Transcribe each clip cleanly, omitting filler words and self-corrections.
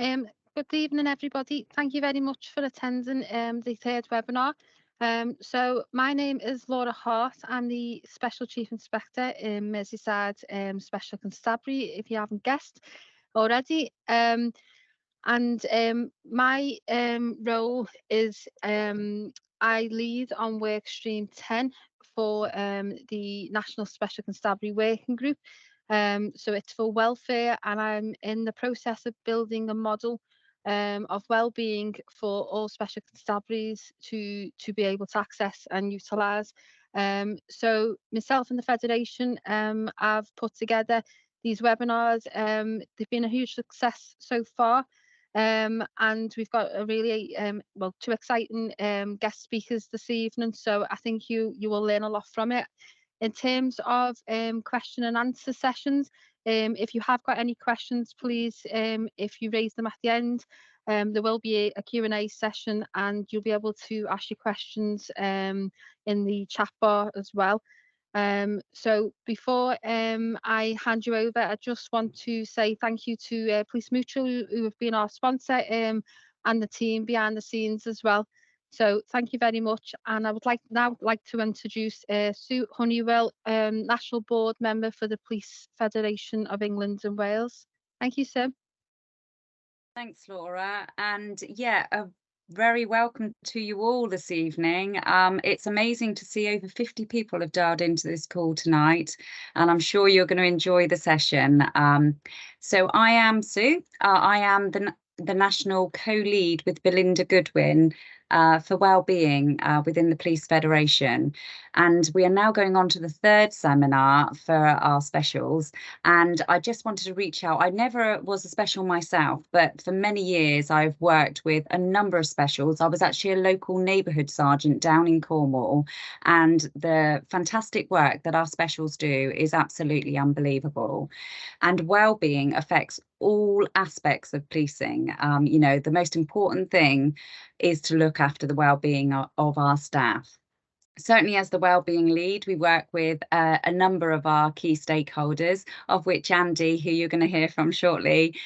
Good evening, everybody. Thank you very much for attending the third webinar. So my name is Laura Hart. I'm the Special Chief Inspector in Merseyside Special Constabulary, if you haven't guessed already. My role is I lead on work stream 10 for the National Special Constabulary Working Group. So it's for welfare, and I'm in the process of building a model of wellbeing for all special constabularies to be able to access and utilise. So myself and the Federation have put together these webinars. They've been a huge success so far. And we've got a really two exciting guest speakers this evening, so I think you will learn a lot from it. In terms of question and answer sessions, if you have got any questions, please, if you raise them at the end, there will be a Q&A session, and you'll be able to ask your questions in the chat bar as well. So before I hand you over, I just want to say thank you to Police Mutual, who have been our sponsor, and the team behind the scenes as well. So thank you very much, and I would now like to introduce Sue Honeywell, National Board Member for the Police Federation of England and Wales. Thank you, Sue. Thanks, Laura, and yeah, very welcome to you all this evening. It's amazing to see over 50 people have dialed into this call tonight, and I'm sure you're going to enjoy the session. So I am Sue. I am the national co-lead with Belinda Goodwin for Wellbeing within the Police Federation. And we are now going on to the third seminar for our specials. And I just wanted to reach out. I never was a special myself, but for many years I've worked with a number of specials. I was actually a local neighbourhood sergeant down in Cornwall, and the fantastic work that our specials do is absolutely unbelievable. And wellbeing affects all aspects of policing. You know, the most important thing is to look after the well-being of our staff. Certainly, as the wellbeing lead, we work with a number of our key stakeholders, of which Andy, who you're going to hear from shortly,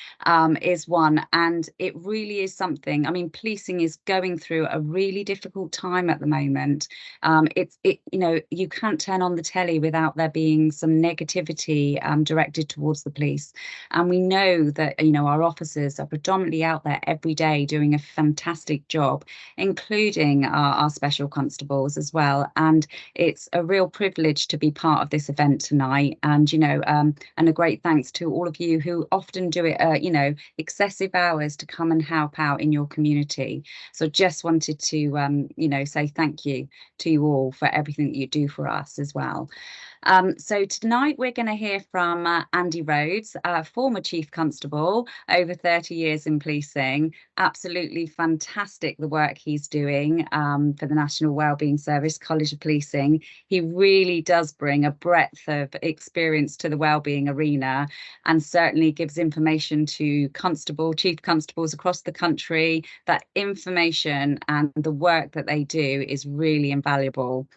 is one. And it really is something. I mean, policing is going through a really difficult time at the moment. You know, you can't turn on the telly without there being some negativity directed towards the police. And we know that, you know, our officers are predominantly out there every day doing a fantastic job, including our special constables as well. And it's a real privilege to be part of this event tonight. And, you know, and a great thanks to all of you who often do it, you know, excessive hours to come and help out in your community. So just wanted to, you know, say thank you to you all for everything that you do for us as well. So tonight we're going to hear from Andy Rhodes, former Chief Constable, over 30 years in policing. Absolutely fantastic the work he's doing for the National Wellbeing Service, College of Policing. He really does bring a breadth of experience to the wellbeing arena, and certainly gives information to chief constables across the country. That information and the work that they do is really invaluable.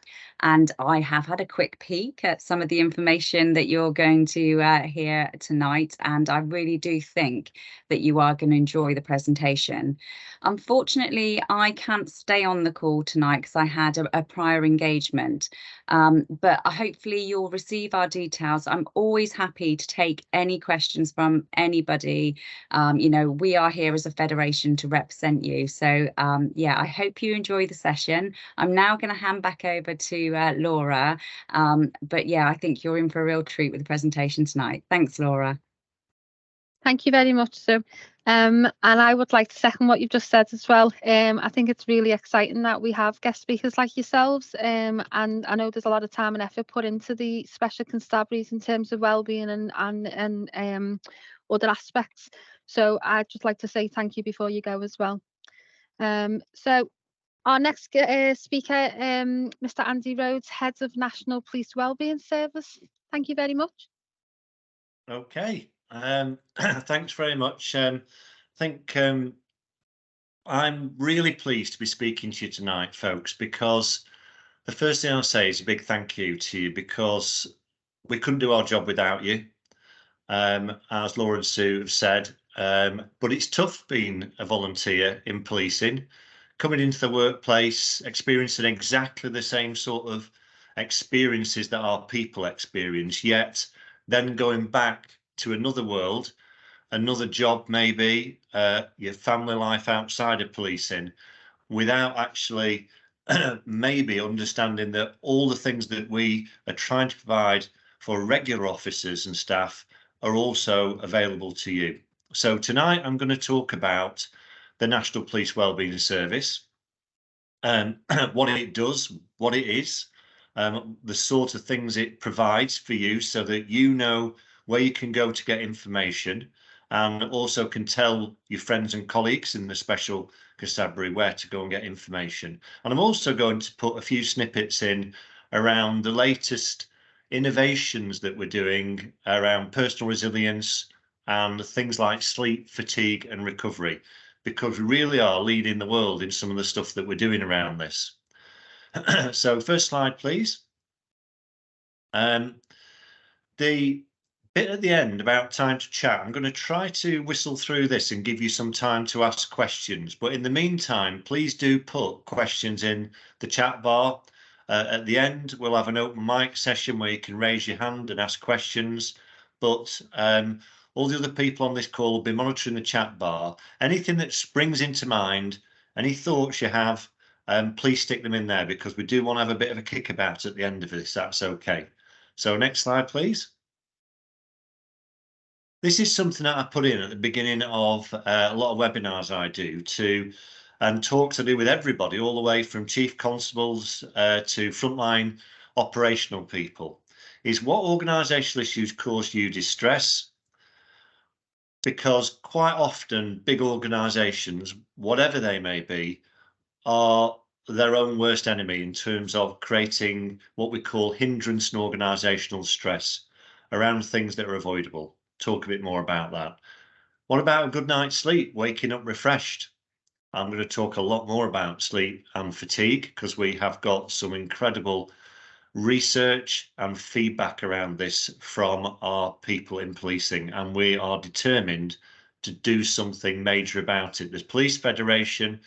And I have had a quick peek at some of the information that you're going to hear tonight, and I really do think that you are going to enjoy the presentation. Unfortunately, I can't stay on the call tonight because I had a prior engagement, but hopefully you'll receive our details. I'm always happy to take any questions from anybody. You know, we are here as a federation to represent you. So yeah, I hope you enjoy the session. I'm now going to hand back over to Laura, but yeah, I think you're in for a real treat with the presentation tonight. Thanks, Laura. Thank you very much, Sue. And I would like to second what you've just said as well. I think it's really exciting that we have guest speakers like yourselves, and I know there's a lot of time and effort put into the special constabularies in terms of wellbeing and other aspects. So I'd just like to say thank you before you go as well. So our next speaker, Mr. Andy Rhodes, Head of National Police Wellbeing Service. Thank you very much. Okay. Thanks very much. I think I'm really pleased to be speaking to you tonight, folks, because the first thing I'll say is a big thank you to you, because we couldn't do our job without you. As Laura and Sue have said, but it's tough being a volunteer in policing, coming into the workplace, experiencing exactly the same sort of experiences that our people experience, yet then going back to another world, another job, maybe your family life outside of policing, without actually maybe understanding that all the things that we are trying to provide for regular officers and staff are also available to you. So tonight I'm going to talk about the National Police Wellbeing Service and what it does, what it is, the sort of things it provides for you so that you know where you can go to get information, and also can tell your friends and colleagues in the Special Constabulary where to go and get information. And I'm also going to put a few snippets in around the latest innovations that we're doing around personal resilience and things like sleep, fatigue and recovery, because we really are leading the world in some of the stuff that we're doing around this. So first slide, please. The bit at the end about time to chat, I'm going to try to whistle through this and give you some time to ask questions. But in the meantime, please do put questions in the chat bar. At the end, we'll have an open mic session where you can raise your hand and ask questions. But all the other people on this call will be monitoring the chat bar. Anything that springs into mind, any thoughts you have, please stick them in there, because we do want to have a bit of a kickabout at the end of this. That's okay. So next slide, please. This is something that I put in at the beginning of a lot of webinars I do, and talks I do with everybody, all the way from chief constables to frontline operational people, is what organisational issues cause you distress. Because quite often big organisations, whatever they may be, are their own worst enemy in terms of creating what we call hindrance and organisational stress around things that are avoidable. Talk a bit more about that. What about a good night's sleep, waking up refreshed? I'm going to talk a lot more about sleep and fatigue, because we have got some incredible research and feedback around this from our people in policing, and we are determined to do something major about it. The Police Federation,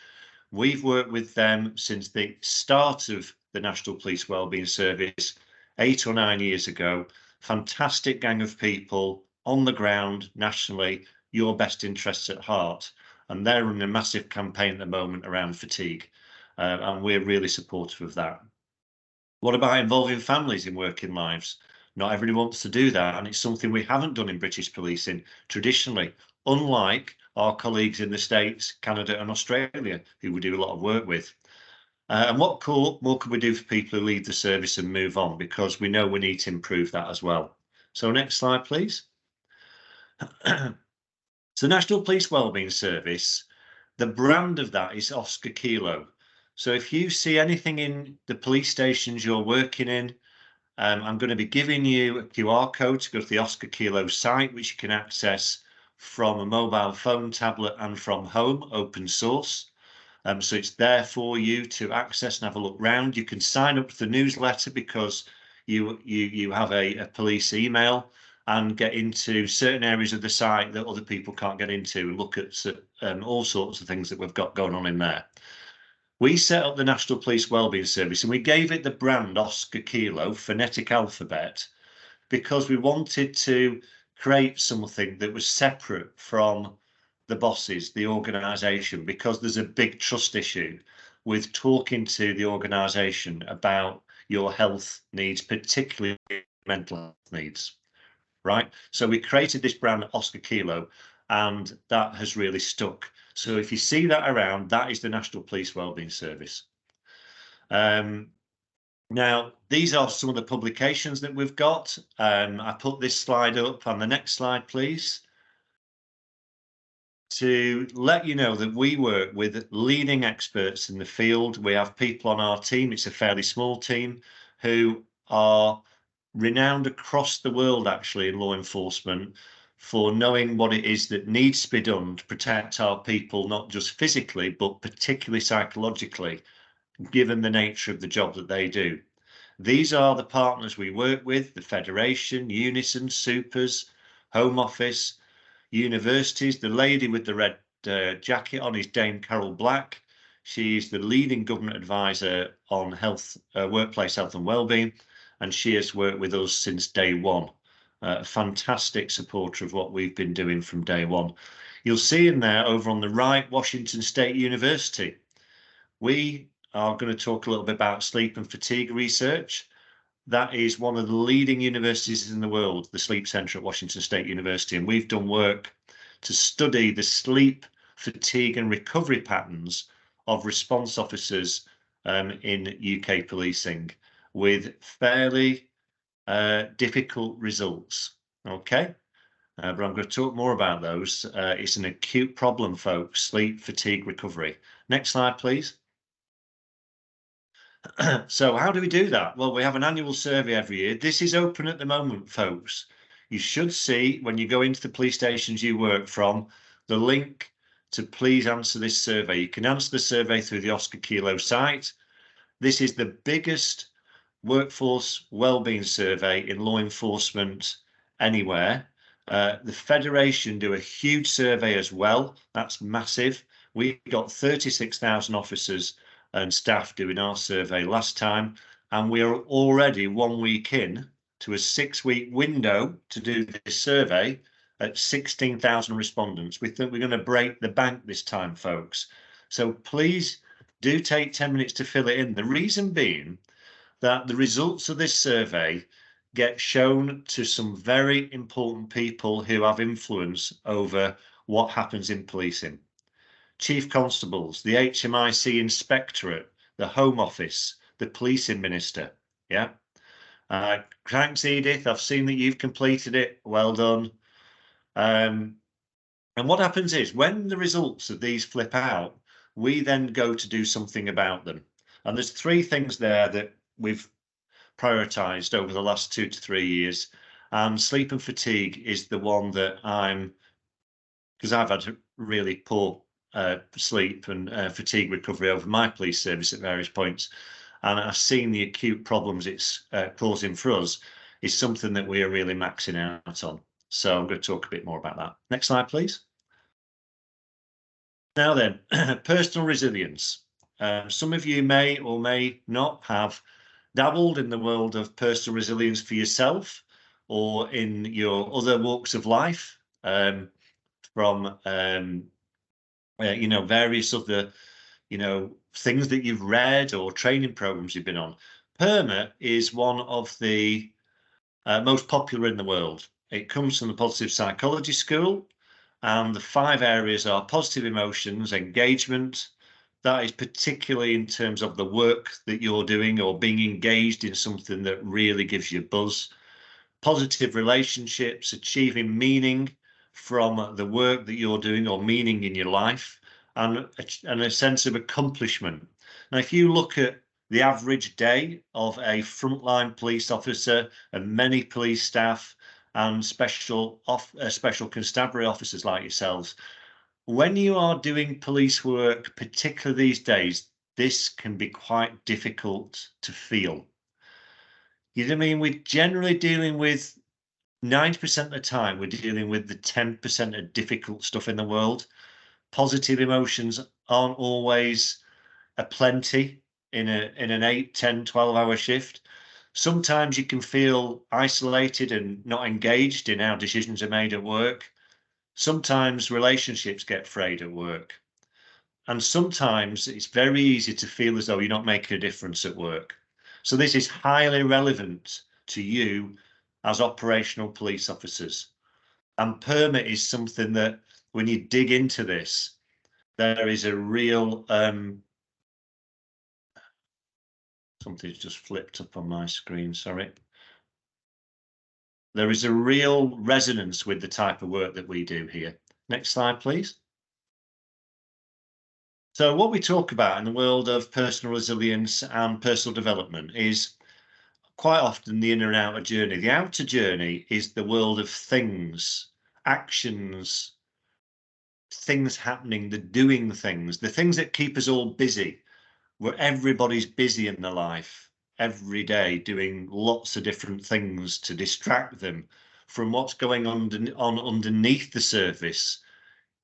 we've worked with them since the start of the National Police Wellbeing Service 8 or 9 years ago. Fantastic gang of people on the ground nationally, your best interests at heart, and they're running a massive campaign at the moment around fatigue, and we're really supportive of that. What about involving families in working lives? Not everybody wants to do that, and it's something we haven't done in British policing traditionally, unlike our colleagues in the States, Canada and Australia, who we do a lot of work with. And what more can we do for people who leave the service and move on? Because we know we need to improve that as well. So next slide, please. So National Police Wellbeing Service, the brand of that is Oscar Kilo. So if you see anything in the police stations you're working in, I'm going to be giving you a QR code to go to the Oscar Kilo site, which you can access from a mobile phone, tablet and from home, open source. So it's there for you to access and have a look round. You can sign up to the newsletter because you have a police email, and get into certain areas of the site that other people can't get into, and look at all sorts of things that we've got going on in there. We set up the National Police Wellbeing Service, and we gave it the brand Oscar Kilo, phonetic alphabet, because we wanted to create something that was separate from the bosses, the organisation, because there's a big trust issue with talking to the organisation about your health needs, particularly mental health needs. Right, so we created this brand Oscar Kilo, and that has really stuck. So if you see that around, that is the National Police Wellbeing Service. Now, these are some of the publications that we've got. I put this slide up on the next slide, please, to let you know that we work with leading experts in the field. We have people on our team, it's a fairly small team, who are renowned across the world, actually, in law enforcement for knowing what it is that needs to be done to protect our people, not just physically, but particularly psychologically, given the nature of the job that they do. These are the partners we work with: the Federation, Unison, Supers, Home Office, universities. The lady with the red jacket on is Dame Carol Black. She's the leading government advisor on health, workplace health and wellbeing, and she has worked with us since day one. A fantastic supporter of what we've been doing from day one. You'll see in there over on the right, Washington State University. We are going to talk a little bit about sleep and fatigue research. That is one of the leading universities in the world, the Sleep Centre at Washington State University, and we've done work to study the sleep, fatigue and recovery patterns of response officers in UK policing with fairly difficult results. Okay, but I'm going to talk more about those. It's an acute problem, folks, sleep, fatigue, recovery. Next slide, please. So how do we do that? Well, we have an annual survey every year. This is open at the moment, folks. You should see when you go into the police stations you work from, the link to please answer this survey. You can answer the survey through the Oscar Kilo site. This is the biggest workforce wellbeing survey in law enforcement anywhere. The Federation do a huge survey as well. That's massive. We got 36,000 officers and staff doing our survey last time, and we are already 1 week in to a 6-week window to do this survey at 16,000 respondents. We think we're going to break the bank this time, folks. So please do take 10 minutes to fill it in. The reason being that the results of this survey get shown to some very important people who have influence over what happens in policing. Chief constables, the HMIC inspectorate, the Home Office, the policing minister. Yeah. Thanks, Edith. I've seen that you've completed it. Well done. And what happens is when the results of these flip out, we then go to do something about them. And there's 3 things there that we've prioritized over the last 2 to 3 years. And sleep and fatigue is the one that because I've had really poor sleep and fatigue recovery over my police service at various points, and I've seen the acute problems it's causing for us is something that we are really maxing out on. So I'm going to talk a bit more about that. Next slide, please. Now then, personal resilience. Some of you may or may not have dabbled in the world of personal resilience for yourself or in your other walks of life, from you know, various other, you know, things that you've read or training programs you've been on. PERMA is one of the most popular in the world. It comes from the Positive Psychology School, and the 5 areas are positive emotions, engagement. That is particularly in terms of the work that you're doing or being engaged in something that really gives you buzz. Positive relationships, achieving meaning from the work that you're doing or meaning in your life, and a sense of accomplishment. Now, if you look at the average day of a frontline police officer and many police staff and special constabulary officers like yourselves, when you are doing police work, particularly these days, this can be quite difficult to feel. You know what I mean? We're generally dealing with 90% of the time, we're dealing with the 10% of difficult stuff in the world. Positive emotions aren't always a plenty in an 8, 10, 12-hour shift. Sometimes you can feel isolated and not engaged in how decisions are made at work. Sometimes relationships get frayed at work. And sometimes it's very easy to feel as though you're not making a difference at work. So this is highly relevant to you as operational police officers. And PERMA is something that when you dig into this, there is a real something's just flipped up on my screen, sorry. There is a real resonance with the type of work that we do here. Next slide, please. So what we talk about in the world of personal resilience and personal development is quite often the inner and outer journey. The outer journey is the world of things, actions, things happening, the doing things, the things that keep us all busy, where everybody's busy in their life every day doing lots of different things to distract them from what's going on underneath the surface,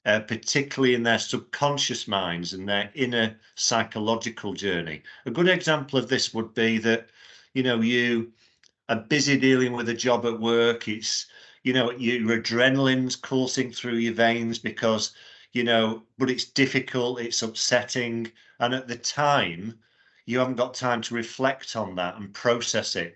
particularly in their subconscious minds and their inner psychological journey. A good example of this would be that, you are busy dealing with a job at work. It's, your adrenaline's coursing through your veins because, but it's difficult, it's upsetting. And at the time, you haven't got time to reflect on that and process it.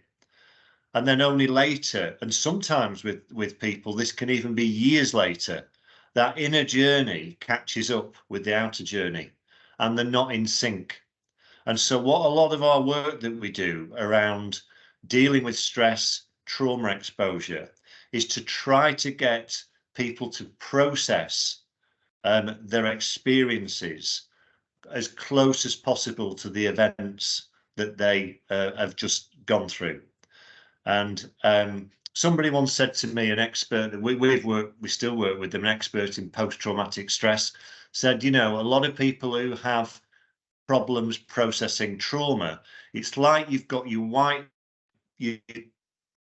And then only later, and sometimes with people, this can even be years later, that inner journey catches up with the outer journey and they're not in sync. And so what a lot of our work that we do around dealing with stress, trauma exposure, is to try to get people to process their experiences as close as possible to the events that they have just gone through. And somebody once said to me, an expert that we still work with them, an expert in post-traumatic stress, said, a lot of people who have problems processing trauma, it's like you've got your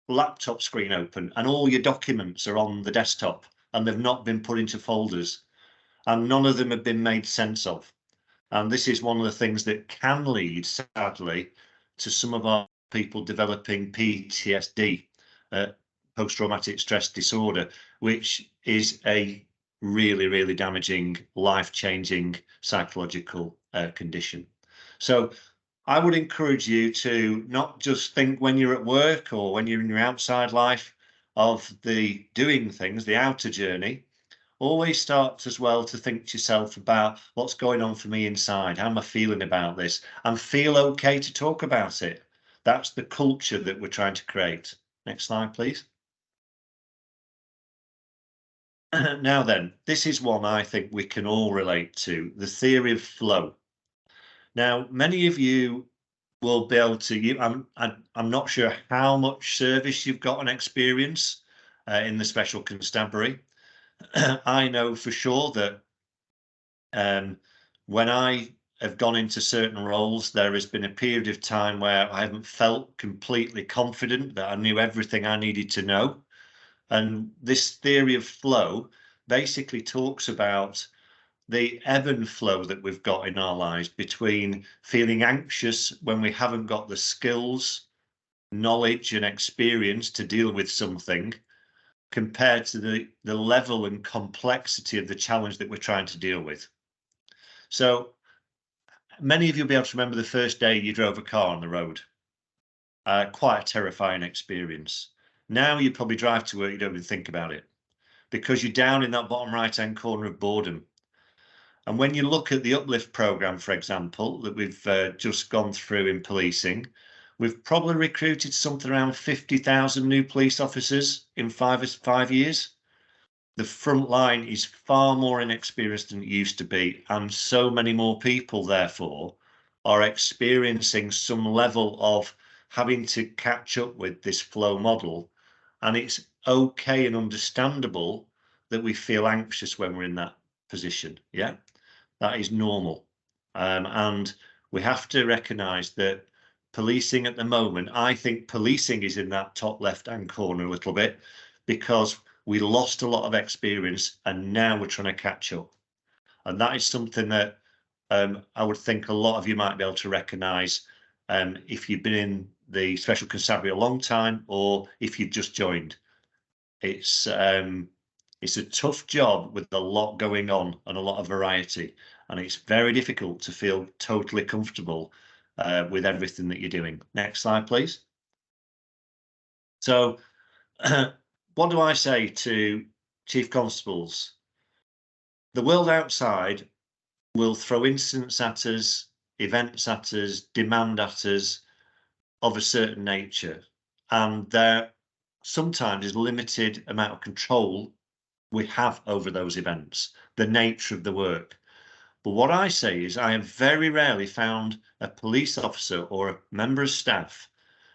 laptop screen open and all your documents are on the desktop and they've not been put into folders and none of them have been made sense of. And this is one of the things that can lead, sadly, to some of our people developing PTSD, post-traumatic stress disorder, which is a really, really damaging, life-changing psychological condition. So I would encourage you to not just think when you're at work or when you're in your outside life of the doing things, the outer journey. Always start as well to think to yourself about what's going on for me inside. How am I feeling about this? And feel okay to talk about it. That's the culture that we're trying to create. Next slide, please. Now then, this is one I think we can all relate to, the theory of flow. Now, many of you will be able to, I'm not sure how much service you've got on experience in the Special Constabulary. I know for sure that when I have gone into certain roles, there has been a period of time where I haven't felt completely confident that I knew everything I needed to know. And this theory of flow basically talks about the ebb and flow that we've got in our lives between feeling anxious when we haven't got the skills, knowledge and experience to deal with something, compared to the level and complexity of the challenge that we're trying to deal with. So many of you will be able to remember the first day you drove a car on the road. Quite a terrifying experience. Now you probably drive to work, you don't even think about it because you're down in that bottom right-hand corner of boredom. And when you look at the uplift program, for example, that we've just gone through in policing, we've probably recruited something around 50,000 new police officers in five years. The front line is far more inexperienced than it used to be, and so many more people, therefore, are experiencing some level of having to catch up with this flow model. And it's okay and understandable that we feel anxious when we're in that position. Yeah, that is normal. And we have to recognise that policing at the moment, I think policing is in that top left-hand corner a little bit because we lost a lot of experience and now we're trying to catch up. And that is something that I would think a lot of you might be able to recognise if you've been in the Special Constabulary a long time or if you've just joined. It's a tough job with a lot going on and a lot of variety, and it's very difficult to feel totally comfortable with everything that you're doing. Next slide, please. So what do I say to Chief Constables? The world outside will throw incidents at us, events at us, demand at us of a certain nature, and there sometimes is limited amount of control we have over those events, the nature of the work. But what I say is I have very rarely found a police officer or a member of staff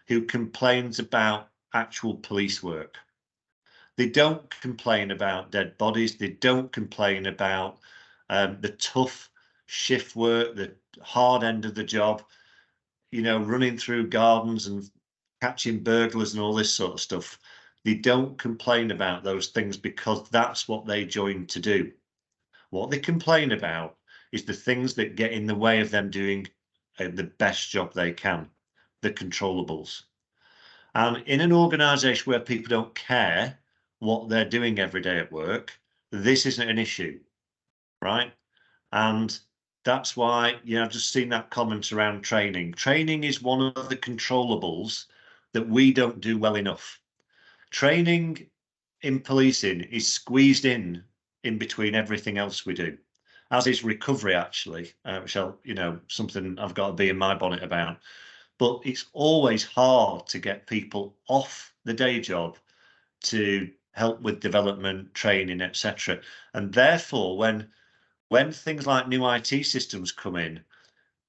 who complains about actual police work. They don't complain about dead bodies. They don't complain about the tough shift work, the hard end of the job, running through gardens and catching burglars and all this sort of stuff. they don't complain about those things because that's what they joined to do. What they complain about is the things that get in the way of them doing the best job they can, the controllables. And in an organisation where people don't care what they're doing every day at work, this isn't an issue, right? And that's why, I've just seen that comment around training. Training is one of the controllables that we don't do well enough. Training in policing is squeezed in between everything else we do, as is recovery, actually, which something I've got to be in my bonnet about. But it's always hard to get people off the day job to help with development, training, etc. And therefore, when things like new IT systems come in,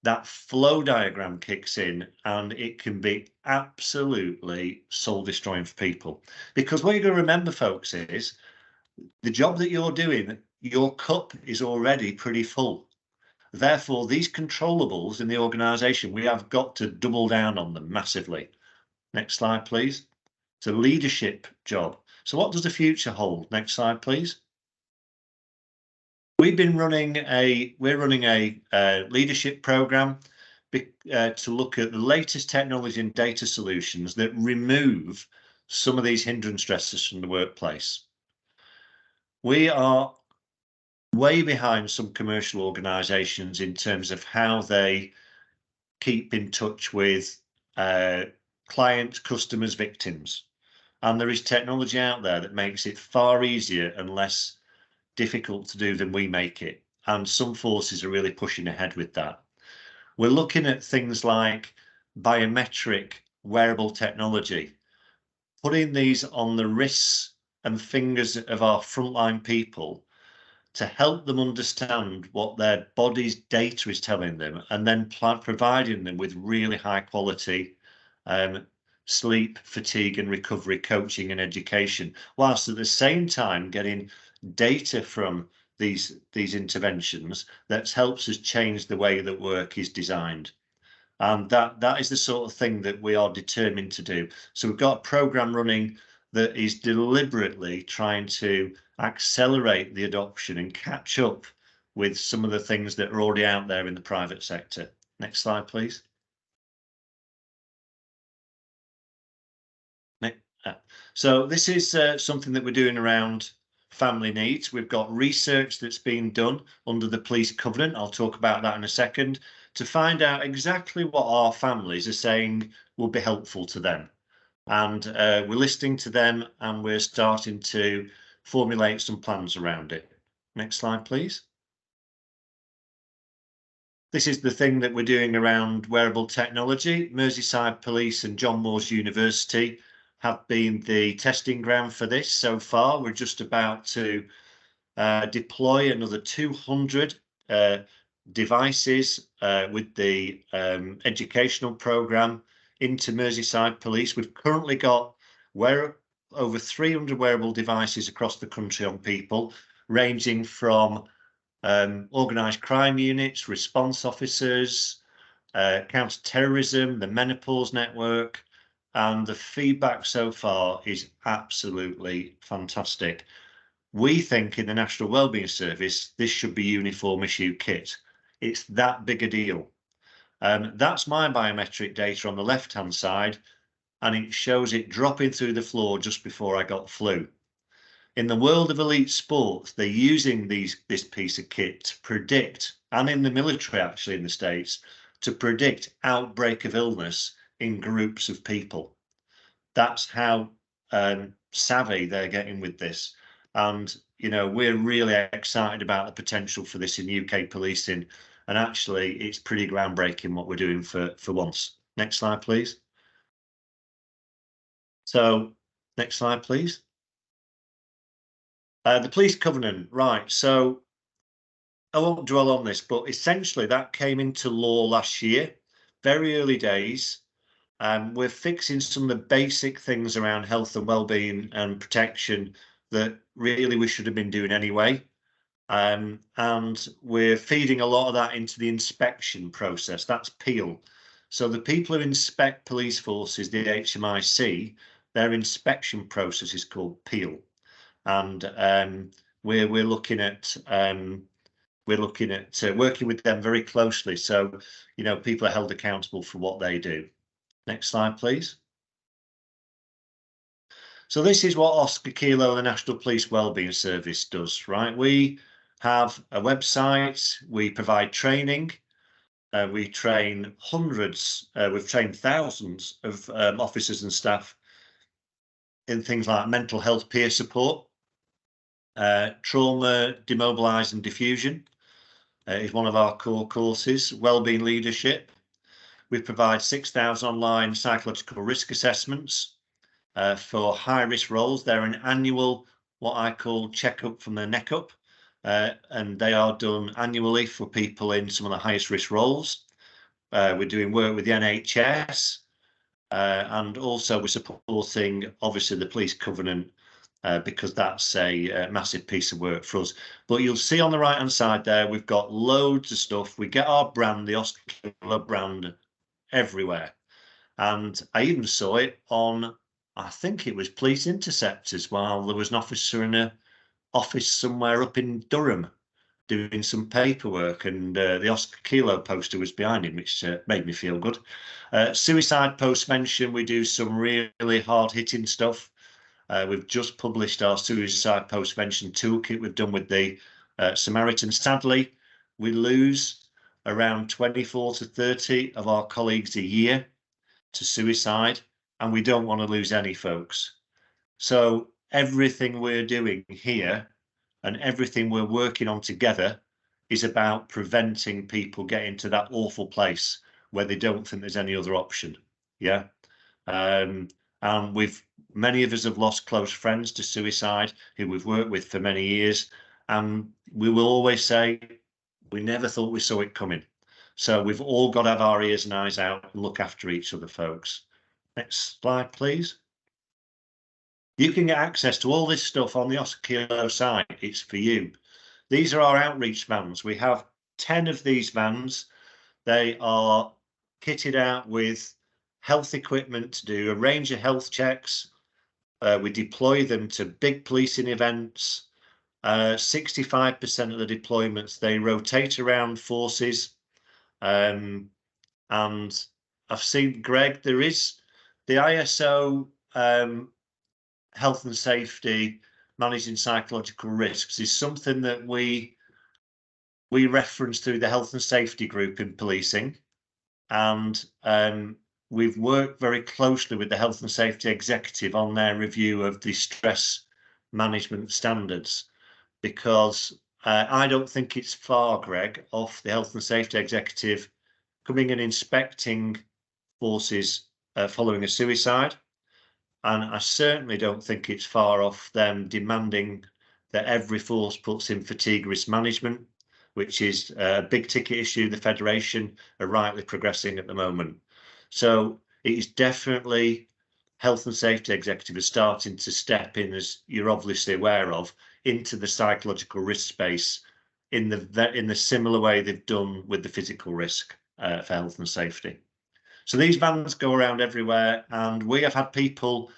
that flow diagram kicks in, and it can be absolutely soul destroying for people. Because what you're going to remember, folks, is the job that you're doing, your cup is already pretty full. Therefore, these controllables in the organisation, we have got to double down on them massively. Next slide, please. It's a leadership job. So what does the future hold? Next slide, please. We're running a leadership program to look at the latest technology and data solutions that remove some of these hindrance stressors from the workplace. We are way behind some commercial organisations in terms of how they keep in touch with clients, customers, victims. And there is technology out there that makes it far easier and less difficult to do than we make it. And some forces are really pushing ahead with that. We're looking at things like biometric wearable technology, putting these on the wrists and fingers of our frontline people to help them understand what their body's data is telling them, and then providing them with really high quality sleep, fatigue and recovery coaching and education, whilst at the same time getting data from these interventions that helps us change the way that work is designed. And that is the sort of thing that we are determined to do. So we've got a program running that is deliberately trying to accelerate the adoption and catch up with some of the things that are already out there in the private sector. Next slide, please. So this is something that we're doing around family needs. We've got research that's been done under the Police Covenant. I'll talk about that in a second, to find out exactly what our families are saying will be helpful to them. And we're listening to them, and we're starting to formulate some plans around it. Next slide, please. This is the thing that we're doing around wearable technology. Merseyside Police and John Moores University have been the testing ground for this so far. We're just about to deploy another 200 devices with the educational programme into Merseyside Police. We've currently got over 300 wearable devices across the country on people, ranging from organised crime units, response officers, counter-terrorism, the menopause network, and the feedback so far is absolutely fantastic. We think in the National Wellbeing Service, this should be uniform issue kit. It's that big a deal. That's my biometric data on the left-hand side, and it shows it dropping through the floor just before I got flu. In the world of elite sports, they're using this piece of kit to predict, and in the military actually in the States, to predict outbreak of illness in groups of people. That's how savvy they're getting with this. And, we're really excited about the potential for this in UK policing. And actually, it's pretty groundbreaking what we're doing for once. Next slide, please. So, next slide, please. The Police Covenant, right. So, I won't dwell on this, but essentially that came into law last year, very early days. We're fixing some of the basic things around health and wellbeing and protection that really we should have been doing anyway. And we're feeding a lot of that into the inspection process. That's PEEL. So the people who inspect police forces, the HMIC, their inspection process is called PEEL, and we're looking at working with them very closely. So, you know, people are held accountable for what they do. Next slide, please. So this is what Oscar Kilo, the National Police Wellbeing Service, does, right? We have a website, we provide training, we train hundreds, we've trained thousands of officers and staff in things like mental health peer support, trauma, demobilise and diffusion is one of our core courses, wellbeing leadership. We provide 6,000 online psychological risk assessments for high-risk roles. They're an annual, what I call check-up from the neck up, and they are done annually for people in some of the highest risk roles. We're doing work with the NHS, and also we're supporting, obviously, the Police Covenant, because that's a massive piece of work for us. But you'll see on the right-hand side there, we've got loads of stuff. We get our brand, the Oscar Kilo brand, everywhere. And I even saw it on, I think it was Police Interceptors, while there was an officer in an office somewhere up in Durham doing some paperwork, and the Oscar Kilo poster was behind him, which made me feel good. Suicide post-mention, we do some really hard-hitting stuff. We've just published our suicide post-mention toolkit we've done with the Samaritans. Sadly, we lose around 24 to 30 of our colleagues a year to suicide, and we don't want to lose any, folks. So everything we're doing here and everything we're working on together is about preventing people getting to that awful place where they don't think there's any other option. Yeah. And many of us have lost close friends to suicide who we've worked with for many years, and we will always say we never thought we saw it coming. So we've all got to have our ears and eyes out and look after each other, folks. Next slide, please. You can get access to all this stuff on the Oscar Kilo site. It's for you. These are our outreach vans. We have 10 of these vans. They are kitted out with health equipment to do a range of health checks. We deploy them to big policing events. 65% of the deployments, they rotate around forces. And I've seen, Greg, there is the ISO health and safety, managing psychological risks, is something that we reference through the health and safety group in policing, and we've worked very closely with the health and safety executive on their review of the stress management standards, because I don't think it's far, Greg, off the health and safety executive coming and inspecting forces following a suicide. And I certainly don't think it's far off them demanding that every force puts in fatigue risk management, which is a big ticket issue the Federation are rightly progressing at the moment. So it is definitely health and safety executive is starting to step in, as you're obviously aware of, into the psychological risk space in the similar way they've done with the physical risk for health and safety. So these vans go around everywhere, and we have had people.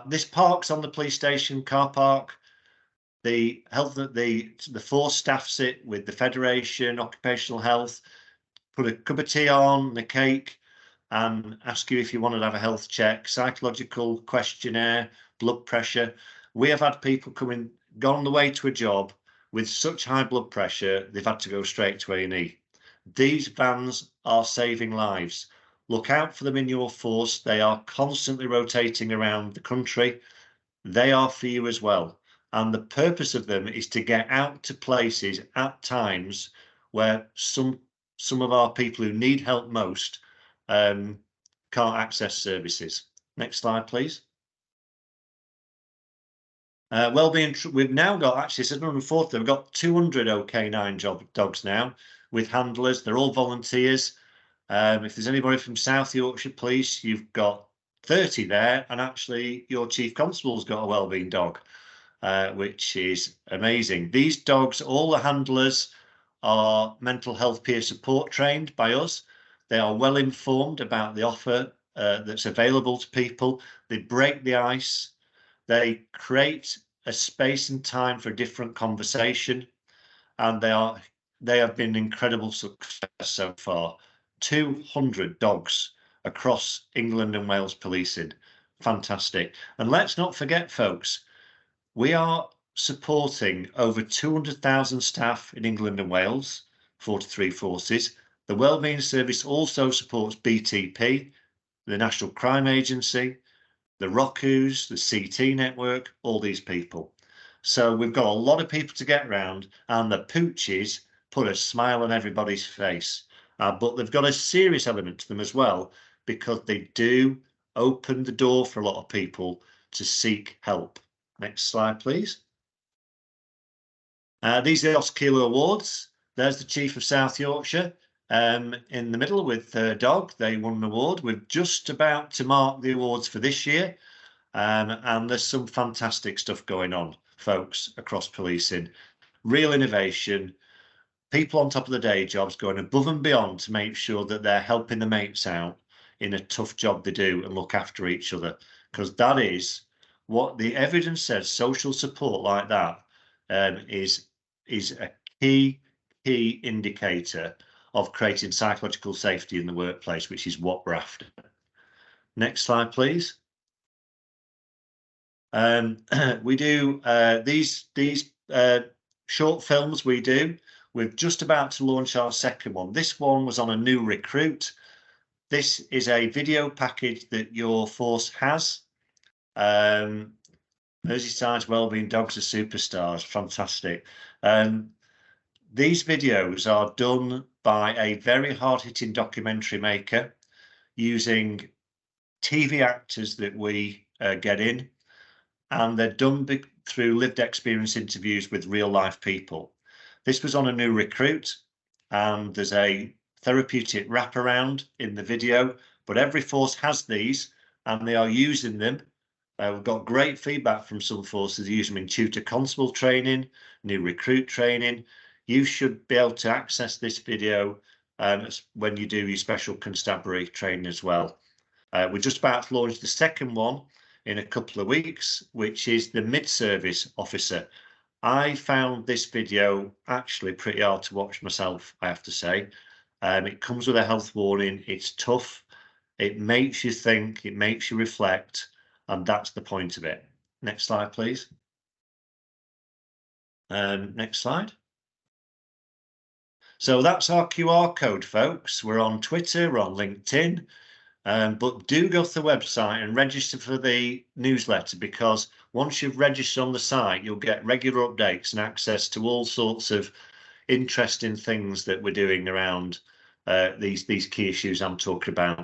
This park's on the police station car park. The force staff sit with the Federation, occupational health, put a cup of tea on, a cake, and ask you if you wanted to have a health check, psychological questionnaire, blood pressure. We have had people gone on the way to a job with such high blood pressure they've had to go straight to A&E. These vans are saving lives. Look out for them in your force. They are constantly rotating around the country. They are for you as well. And the purpose of them is to get out to places at times where some of our people who need help most can't access services. Next slide, please. Wellbeing, we've now got, actually, it's 140, we've got 200 OK9 dogs now with handlers. They're all volunteers. If there's anybody from South Yorkshire Police, you've got 30 there, and actually your Chief Constable's got a wellbeing dog, which is amazing. These dogs, all the handlers are mental health peer support trained by us. They are well informed about the offer that's available to people. They break the ice. They create a space and time for a different conversation, and they have been incredible success so far. 200 dogs across England and Wales policing. Fantastic. And let's not forget, folks, we are supporting over 200,000 staff in England and Wales, 43 forces. The Wellbeing Service also supports BTP, the National Crime Agency, the ROCUs, the CT network, all these people. So we've got a lot of people to get around, and the pooches put a smile on everybody's face. But they've got a serious element to them as well, because they do open the door for a lot of people to seek help. Next slide, please. These are the Oscar Kilo Awards. There's the Chief of South Yorkshire in the middle with her dog. They won an award. We're just about to mark the awards for this year. And there's some fantastic stuff going on, folks, across policing. Real innovation, people on top of the day jobs going above and beyond to make sure that they're helping the mates out in a tough job they do and look after each other. Because that is what the evidence says. Social support like that is a key indicator of creating psychological safety in the workplace, which is what we're after. Next slide, please. We do these short films we do. We're just about to launch our second one. This one was on a new recruit. This is a video package that your force has. Merseyside's Wellbeing Dogs are Superstars. Fantastic. These videos are done by a very hard-hitting documentary maker using TV actors that we get in, and they're done through lived experience interviews with real-life people. This was on a new recruit, and there's a therapeutic wraparound in the video, but every force has these, and they are using them. We've got great feedback from some forces who use them in tutor constable training, new recruit training. You should be able to access this video when you do your special constabulary training as well. We're just about to launch the second one in a couple of weeks, which is the mid-service officer. I found this video actually pretty hard to watch myself, I have to say. It comes with a health warning. It's tough. It makes you think, it makes you reflect, and that's the point of it. Next slide, please. Next slide. So that's our QR code, folks. We're on Twitter, we're on LinkedIn, but do go to the website and register for the newsletter, because once you've registered on the site, you'll get regular updates and access to all sorts of interesting things that we're doing around these key issues I'm talking about.